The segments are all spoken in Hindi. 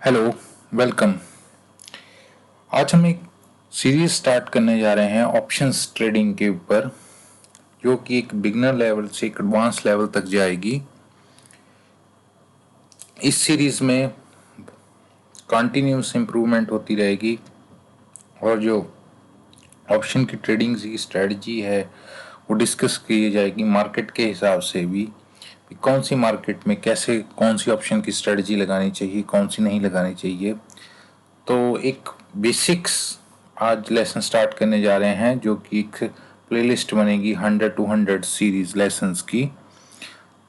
Hello, welcome. आज हम एक सीरीज स्टार्ट करने जा रहे हैं ऑप्शंस ट्रेडिंग के ऊपर, जो कि एक बिगनर लेवल से एक एडवांस लेवल तक जाएगी। इस सीरीज में कंटिन्यूस इम्प्रूवमेंट होती रहेगी और जो ऑप्शन की ट्रेडिंग की स्ट्रेटजी है वो डिस्कस की जाएगी मार्केट के हिसाब से भी, कौन सी मार्केट में कैसे कौन सी ऑप्शन की स्ट्रेटजी लगानी चाहिए, कौन सी नहीं लगानी चाहिए। तो एक बेसिक्स आज लेसन स्टार्ट करने जा रहे हैं, जो कि एक प्लेलिस्ट बनेगी 100 to 100 सीरीज लेसन्स की।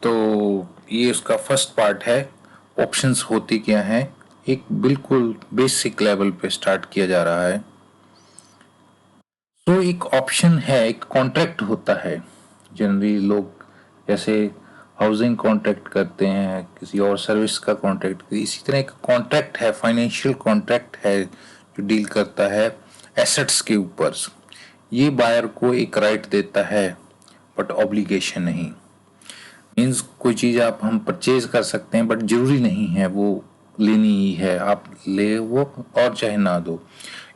तो ये उसका फर्स्ट पार्ट है। ऑप्शंस होती क्या हैं, एक बिल्कुल बेसिक लेवल पे स्टार्ट किया जा रहा है। तो एक ऑप्शन है, एक कॉन्ट्रैक्ट होता है। जनरली लोग जैसे हाउसिंग कॉन्ट्रैक्ट करते हैं, किसी और सर्विस का कॉन्ट्रैक्ट, इसी तरह एक कॉन्ट्रैक्ट है, फाइनेंशियल कॉन्ट्रैक्ट है जो डील करता है एसेट्स के ऊपर। ये बायर को एक राइट देता है बट ऑब्लिगेशन नहीं। मीन्स कोई चीज आप हम परचेज कर सकते हैं बट जरूरी नहीं है वो लेनी ही है, आप ले वो और चाहे ना दो।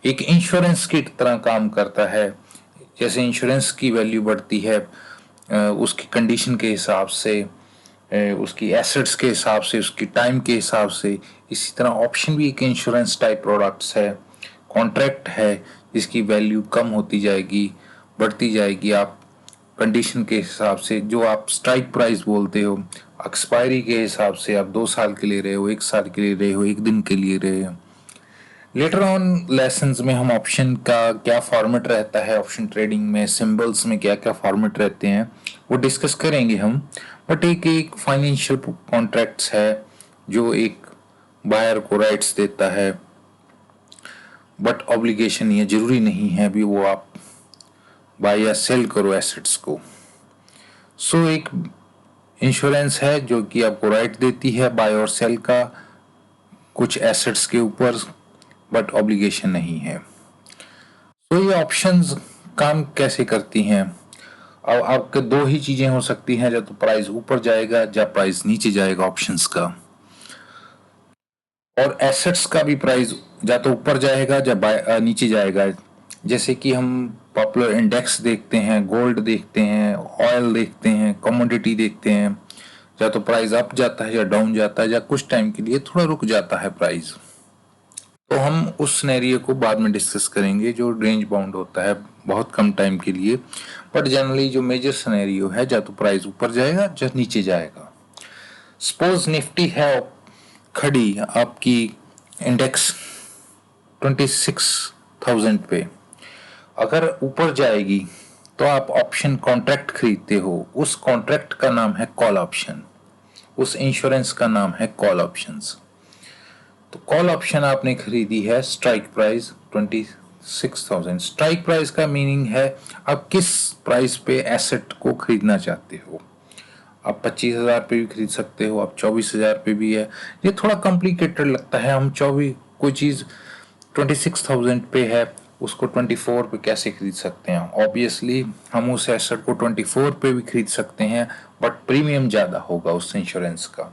एक इंश्योरेंस की तरह काम करता है। जैसे इंश्योरेंस की वैल्यू बढ़ती है उसकी कंडीशन के हिसाब से, उसकी एसेट्स के हिसाब से, उसकी टाइम के हिसाब से, इसी तरह ऑप्शन भी एक इंश्योरेंस टाइप प्रोडक्ट्स है, कॉन्ट्रैक्ट है जिसकी वैल्यू कम होती जाएगी, बढ़ती जाएगी। आप कंडीशन के हिसाब से, जो आप स्ट्राइक प्राइस बोलते हो, एक्सपायरी के हिसाब से, आप 2 साल के लिए रहे हो, 1 साल के लिए रहे हो, 1 दिन के लिए रहे हो। लेटर ऑन लेसन्स में हम ऑप्शन का क्या फॉर्मेट रहता है, ऑप्शन ट्रेडिंग में सिंबल्स में क्या क्या फॉर्मेट रहते हैं वो डिस्कस करेंगे हम। बट एक फाइनेंशियल कॉन्ट्रैक्ट्स है जो एक बायर को राइट्स देता है बट ऑब्लिगेशन ये जरूरी नहीं है भी वो आप बाय या सेल करो एसेट्स को। सो एक इंश्योरेंस है जो कि आपको राइट देती है बाय और सेल का कुछ एसेट्स के ऊपर, बट ऑब्लिगेशन नहीं है। तो ये ऑप्शंस काम कैसे करती हैं? अब आपके दो ही चीजें हो सकती हैं, या तो प्राइस ऊपर जाएगा या प्राइस नीचे जाएगा ऑप्शंस का। और एसेट्स का भी प्राइस या तो ऊपर जाएगा या नीचे जाएगा। जैसे कि हम पॉपुलर इंडेक्स देखते हैं, गोल्ड देखते हैं, ऑयल देखते हैं, कमोडिटी देखते हैं, या तो प्राइस अप जाता है या डाउन जाता है या कुछ टाइम के लिए थोड़ा रुक जाता है प्राइस। तो हम उस सिनेरियो को बाद में डिस्कस करेंगे जो रेंज बाउंड होता है बहुत कम टाइम के लिए। बट जनरली जो मेजर सिनेरियो है, या तो प्राइस ऊपर जाएगा या नीचे जाएगा। सपोज निफ्टी है खड़ी आपकी इंडेक्स 26,000 पे, अगर ऊपर जाएगी तो आप ऑप्शन कॉन्ट्रैक्ट खरीदते हो। उस कॉन्ट्रैक्ट का नाम है कॉल ऑप्शन, उस इंश्योरेंस का नाम है कॉल ऑप्शंस। तो कॉल ऑप्शन आपने खरीदी है, स्ट्राइक प्राइस 26,000। स्ट्राइक प्राइस का मीनिंग है आप किस प्राइस पे एसेट को खरीदना चाहते हो। आप 25,000 पे भी खरीद सकते हो, आप 24,000 पे भी है। ये थोड़ा कॉम्प्लिकेटेड लगता है, हम 24 कोई चीज 26,000 पे है उसको 24 पे कैसे खरीद सकते हैं। ऑब्वियसली हम उस एसेट को 24 पे भी खरीद सकते हैं बट प्रीमियम ज्यादा होगा उस इंश्योरेंस का।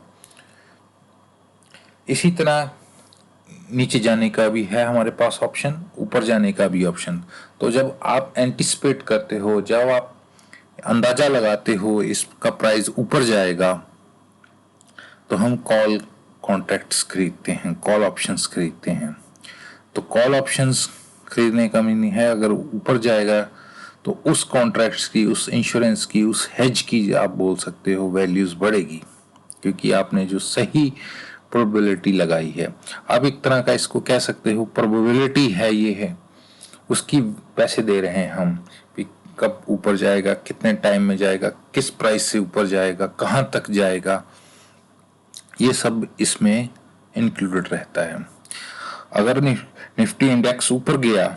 इसी तरह नीचे जाने का भी है हमारे पास ऑप्शन, ऊपर जाने का भी ऑप्शन। तो जब आप एंटिसिपेट करते हो, जब आप अंदाजा लगाते हो इसका प्राइस ऊपर जाएगा, तो हम कॉल कॉन्ट्रैक्ट्स खरीदते हैं, कॉल ऑप्शंस खरीदते हैं। तो कॉल ऑप्शंस खरीदने का मीनिंग है अगर ऊपर जाएगा तो उस कॉन्ट्रैक्ट्स की, उस इंश्योरेंस की, उस हेज की आप बोल सकते हो वैल्यूज बढ़ेगी, क्योंकि आपने जो सही प्रोबेबिलिटी लगाई है। आप एक तरह का इसको कह सकते हो प्रोबेबिलिटी है, ये है उसकी पैसे दे रहे हैं हम कि कब ऊपर जाएगा, कितने टाइम में जाएगा, किस प्राइस से ऊपर जाएगा, कहां तक जाएगा, ये सब इसमें इंक्लूडेड रहता है। अगर निफ्टी इंडेक्स ऊपर गया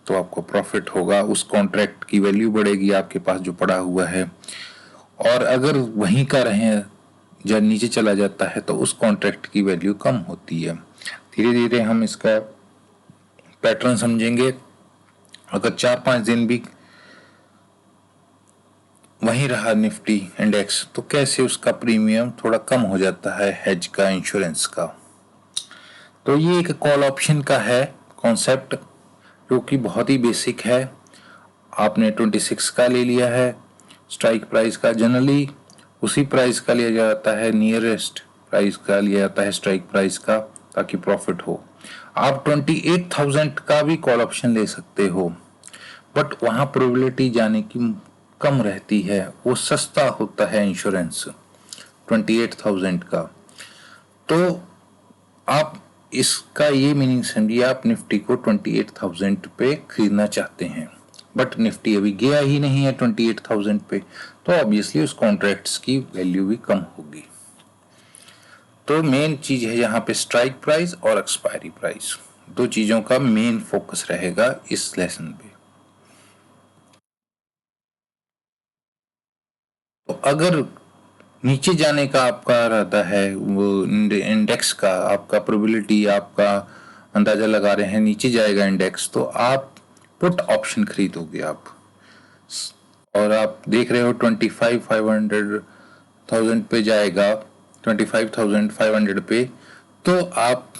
तो आपको प्रॉफिट होगा, उस कॉन्ट्रैक्ट की वैल्यू बढ़ेगी आपके पास जो पड़ा हुआ है। और अगर वहीं का रहे जब नीचे चला जाता है तो उस कॉन्ट्रैक्ट की वैल्यू कम होती है। धीरे धीरे हम इसका पैटर्न समझेंगे। अगर 4-5 दिन भी वहीं रहा निफ्टी इंडेक्स तो कैसे उसका प्रीमियम थोड़ा कम हो जाता है हेज का, इंश्योरेंस का। तो ये एक कॉल ऑप्शन का है कॉन्सेप्ट, जो कि बहुत ही बेसिक है। आपने 26 का ले लिया है स्ट्राइक प्राइस का, जनरली उसी प्राइस का लिया जाता है, नियरेस्ट प्राइस का लिया जाता है स्ट्राइक प्राइस का, ताकि प्रॉफिट हो। आप 28,000 का भी कॉल ऑप्शन ले सकते हो, बट वहां प्रोबेबिलिटी जाने की कम रहती है, वो सस्ता होता है इंश्योरेंस 28,000 का। तो आप इसका ये मीनिंग समझिए, आप निफ्टी को 28,000 पे खरीदना चाहते हैं, बट निफ्टी अभी गया ही नहीं है 28,000 पे, तो ऑब्वियसली उस कॉन्ट्रैक्ट्स की वैल्यू भी कम होगी। तो मेन चीज है यहाँ पे स्ट्राइक प्राइस और एक्सपायरी प्राइस, दो चीजों का मेन फोकस रहेगा इस लेसन पे। तो अगर नीचे जाने का आपका रहता है, वो इंडेक्स का आपका प्रोबेबिलिटी, आपका अंदाजा लगा रहे हैं नीचे जाएगा इंडेक्स, तो आप पुट ऑप्शन खरीदोगे आप, और आप देख रहे हो 25,500 पे जाएगा, 25,500 पे, तो आप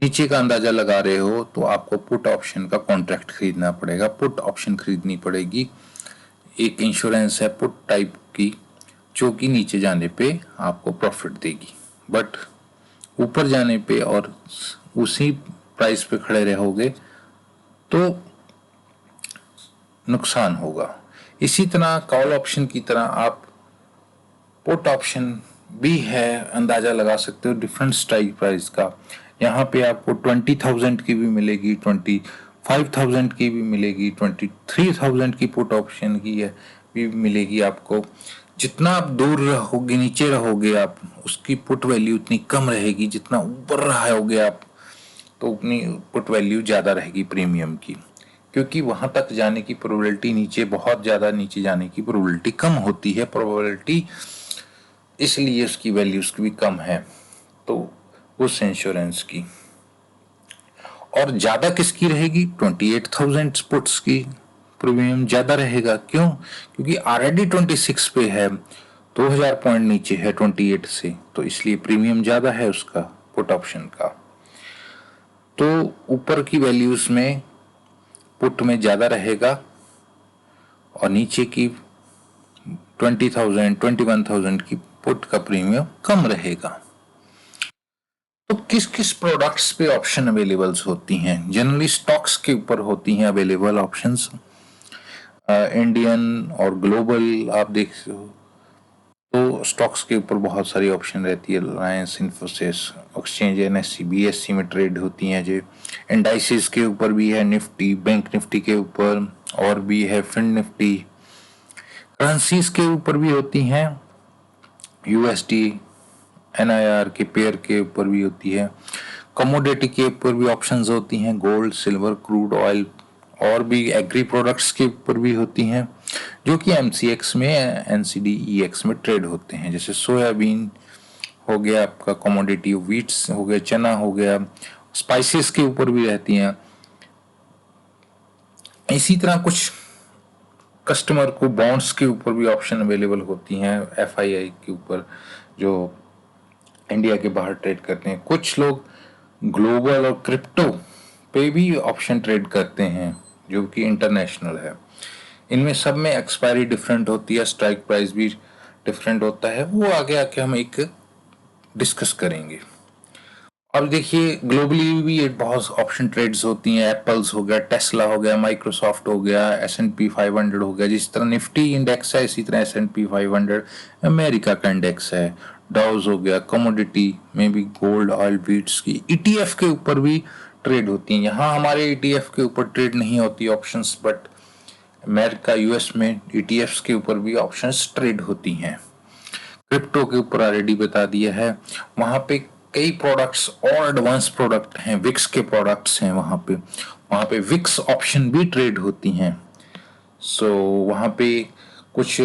नीचे का अंदाजा लगा रहे हो, तो आपको पुट ऑप्शन का कॉन्ट्रैक्ट खरीदना पड़ेगा, पुट ऑप्शन खरीदनी पड़ेगी। एक इंश्योरेंस है पुट टाइप की, जो कि नीचे जाने पे आपको प्रॉफिट देगी, बट ऊपर जाने पे और उसी प्राइस पे खड़े रहोगे तो नुकसान होगा। इसी तरह कॉल ऑप्शन की तरह आप पुट ऑप्शन भी है, अंदाजा लगा सकते हो डिफरेंट स्ट्राइक प्राइस का। यहाँ पे आपको 20,000 की भी मिलेगी, 25,000 की भी मिलेगी, 23,000 की पुट ऑप्शन की है भी मिलेगी आपको। जितना आप दूर रहोगे, नीचे रहोगे आप, उसकी पुट वैल्यू उतनी कम रहेगी, जितना ऊपर रहोगे आप तो उतनी पुट वैल्यू ज्यादा रहेगी प्रीमियम की, क्योंकि वहां तक जाने की प्रोबेबिलिटी, नीचे बहुत ज्यादा नीचे जाने की प्रोबेबिलिटी कम होती है, प्रोबेबिलिटी इसलिए उसकी वैल्यू उसकी भी कम है, तो उस इंश्योरेंस की। और ज्यादा किसकी रहेगी? 28,000 पुट्स की प्रीमियम ज्यादा रहेगा। क्यों? क्योंकि ऑलरेडी 26 पे है, 2,000 पॉइंट नीचे है 28 से, तो इसलिए प्रीमियम ज्यादा है उसका पुट ऑप्शन का। तो ऊपर की वैल्यूज में पुट में ज्यादा रहेगा और नीचे की 20,000 21,000 की पुट का प्रीमियम कम रहेगा। तो किस किस प्रोडक्ट्स पे ऑप्शन अवेलेबल्स होती हैं? जनरली स्टॉक्स के ऊपर होती हैं अवेलेबल ऑप्शंस, इंडियन और ग्लोबल आप देख हो तो स्टॉक्स के ऊपर बहुत सारी ऑप्शन रहती है। Reliance, Infosys, exchange, NSC, BSc में ट्रेड होती हैं जो। इंडाइसिस के ऊपर भी है निफ्टी, बैंक निफ्टी के ऊपर, और भी है फिन निफ्टी। करेंसीज के ऊपर भी होती हैं, यूएसडी, एनआईआर के पेयर के ऊपर भी होती है। कमोडिटी के ऊपर भी ऑप्शंस होती हैं, गोल्ड, सिल्वर, क्रूड ऑयल, और भी एग्री प्रोडक्ट्स के ऊपर भी होती हैं, जो कि एमसीएक्स में, एनसीडीईएक्स में ट्रेड होते हैं। जैसे सोयाबीन हो गया आपका कमोडिटी, व्हीट्स हो गया, चना हो गया, स्पाइसेस के ऊपर भी रहती हैं। इसी तरह कुछ कस्टमर को बॉन्ड्स के ऊपर भी ऑप्शन अवेलेबल होती हैं, एफआईआई के ऊपर जो इंडिया के बाहर ट्रेड करते हैं। कुछ लोग ग्लोबल और क्रिप्टो पे भी ऑप्शन ट्रेड करते हैं, जो कि इंटरनेशनल है। इनमें सब में एक्सपायरी डिफरेंट होती है, स्ट्राइक प्राइस भी डिफरेंट होता है, वो आगे आके हम एक डिस्कस करेंगे। अब देखिए ग्लोबली भी एक बहुत ऑप्शन ट्रेड्स होती हैं, एप्पल्स हो गया, टेस्ला हो गया, माइक्रोसॉफ्ट हो गया, S&P 500 हो गया। जिस तरह निफ्टी इंडेक्स है, इसी तरह S&P 500 अमेरिका का इंडेक्स है। डाउज हो गया, कमोडिटी में भी गोल्ड, ऑयल, व्हीट्स की। ईटीएफ के ऊपर भी ट्रेड होती हैं। यहाँ हमारे ईटीएफ के ऊपर ट्रेड नहीं होती ऑप्शंस, बट अमेरिका, यूएस में ईटीएफ के ऊपर भी ऑप्शंस ट्रेड होती हैं। क्रिप्टो के ऊपर ऑलरेडी बता दिया है। वहां पे कई प्रोडक्ट्स और एडवांस प्रोडक्ट हैं, विक्स के प्रोडक्ट्स हैं वहां पे विक्स ऑप्शन भी ट्रेड होती हैं। सो वहां पे कुछ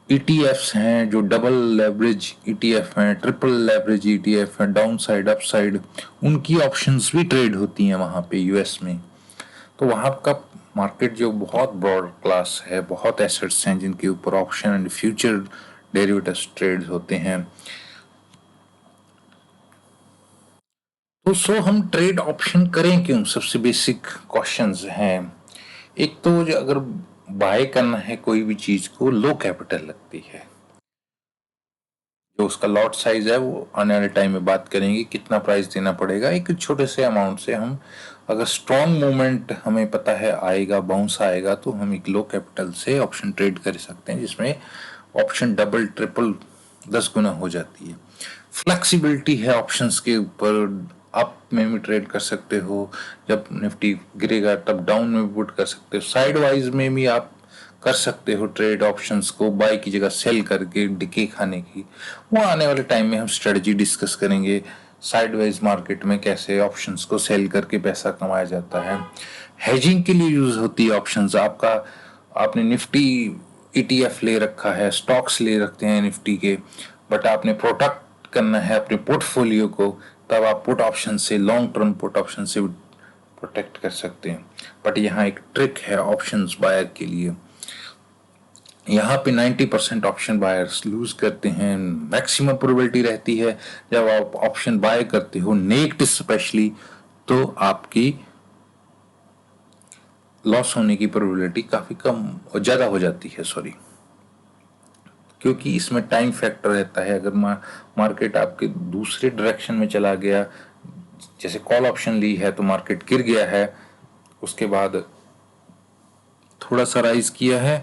ईटीएफ्स हैं जो डबल लेवरेज ईटीएफ हैं, ट्रिपल लेवरेज ईटीएफ हैं, डाउन साइड, अप साइड, उनकी ऑप्शंस भी ट्रेड होती हैं वहां पे यूएस में। तो वहां का मार्केट जो बहुत ब्रॉड क्लास है, बहुत एसेट्स हैं जिनके ऊपर option and future derivatives trade होते हैं। तो हम ट्रेड ऑप्शन करें क्यों, सबसे बेसिक क्वेश्चंस हैं। एक तो जो अगर बाय करना है कोई भी चीज को, लो कैपिटल लगती है। जो उसका लॉट साइज है वो आने वाले टाइम में बात करेंगे, कितना प्राइस देना पड़ेगा। एक छोटे से अमाउंट से हम अगर स्ट्रॉन्ग मूवमेंट हमें पता है आएगा, बाउंस आएगा, तो हम एक लो कैपिटल से ऑप्शन ट्रेड कर सकते हैं, जिसमें ऑप्शन डबल ट्रिपल 10 गुना हो जाती है। फ्लेक्सिबिलिटी है ऑप्शंस के ऊपर, अप में भी ट्रेड कर सकते हो, जब निफ्टी गिरेगा तब डाउन में भी पुट कर सकते हो, साइड वाइज में भी आप कर सकते हो ट्रेड ऑप्शंस को, बाय की जगह सेल करके डिके खाने की। वो आने वाले टाइम में हम स्ट्रेटजी डिस्कस करेंगे, साइडवेज मार्केट में कैसे ऑप्शंस को सेल करके पैसा कमाया जाता है। हेजिंग के लिए यूज होती है ऑप्शंस। आपने निफ्टी ईटीएफ ले रखा है, स्टॉक्स ले रखते हैं निफ्टी के, बट आपने प्रोटेक्ट करना है अपने पोर्टफोलियो को, तब आप पुट ऑप्शन से, लॉन्ग टर्म पुट ऑप्शन से प्रोटेक्ट कर सकते हैं। बट यहाँ एक ट्रिक है ऑप्शंस बायर के लिए, यहाँ पे 90% ऑप्शन बायर्स लूज करते हैं। मैक्सिमम प्रोबेबिलिटी रहती है जब आप ऑप्शन बाय करते हो, नेक्ड स्पेशली, तो आपकी लॉस होने की प्रोबेबिलिटी काफी कम और ज्यादा हो जाती है, सॉरी, क्योंकि इसमें टाइम फैक्टर रहता है। अगर मार्केट आपके दूसरे डायरेक्शन में चला गया, जैसे कॉल ऑप्शन ली है तो मार्केट गिर गया है, उसके बाद थोड़ा सा राइज किया है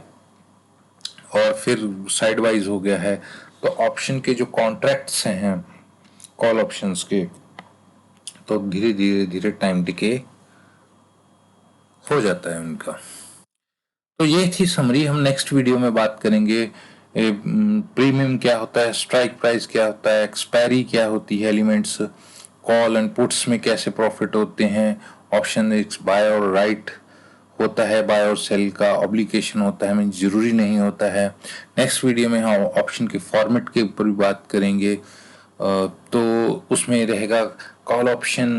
और फिर साइडवाइज हो गया है, तो ऑप्शन के जो कॉन्ट्रैक्ट्स हैं कॉल ऑप्शंस के, तो धीरे धीरे धीरे टाइम डिके हो जाता है उनका। तो ये थी समरी। हम नेक्स्ट वीडियो में बात करेंगे प्रीमियम क्या होता है, स्ट्राइक प्राइस क्या होता है, एक्सपायरी क्या होती है, एलिमेंट्स कॉल एंड पुट्स में कैसे प्रॉफिट होते हैं, ऑप्शन बाय और राइट होता है, बाय और सेल का ऑब्लिगेशन होता है, मीन जरूरी नहीं होता है। नेक्स्ट वीडियो में हम ऑप्शन के फॉर्मेट के ऊपर भी बात करेंगे। तो उसमें रहेगा कॉल ऑप्शन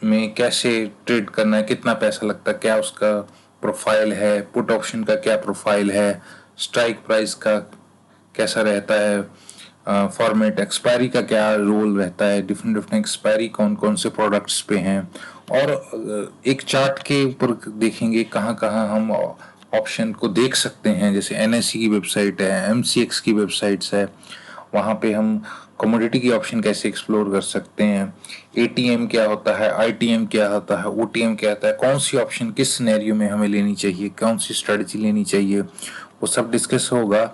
में कैसे ट्रेड करना है, कितना पैसा लगता है, क्या उसका प्रोफाइल है, पुट ऑप्शन का क्या प्रोफाइल है, स्ट्राइक प्राइस का कैसा रहता है, फॉर्मेट, एक्सपायरी का क्या रोल रहता है, डिफरेंट डिफरेंट एक्सपायरी कौन कौन से प्रोडक्ट्स पे हैं, और एक चार्ट के ऊपर देखेंगे कहाँ कहाँ हम ऑप्शन को देख सकते हैं। जैसे एनएससी की वेबसाइट है, एमसीएक्स की वेबसाइट्स है, वहाँ पे हम कमोडिटी की ऑप्शन कैसे एक्सप्लोर कर सकते हैं, एटीएम क्या होता है, आईटीएम क्या होता है, ओटीएम क्या होता है, कौन सी ऑप्शन किस सिनेरियो में हमें लेनी चाहिए, कौन सी स्ट्रेटजी लेनी चाहिए, वो सब डिस्कस होगा।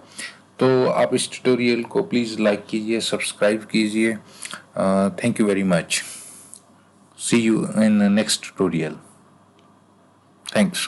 तो आप इस ट्यूटोरियल को प्लीज़ लाइक कीजिए, सब्सक्राइब कीजिए। Thank you very much. See you in the next tutorial. Thanks.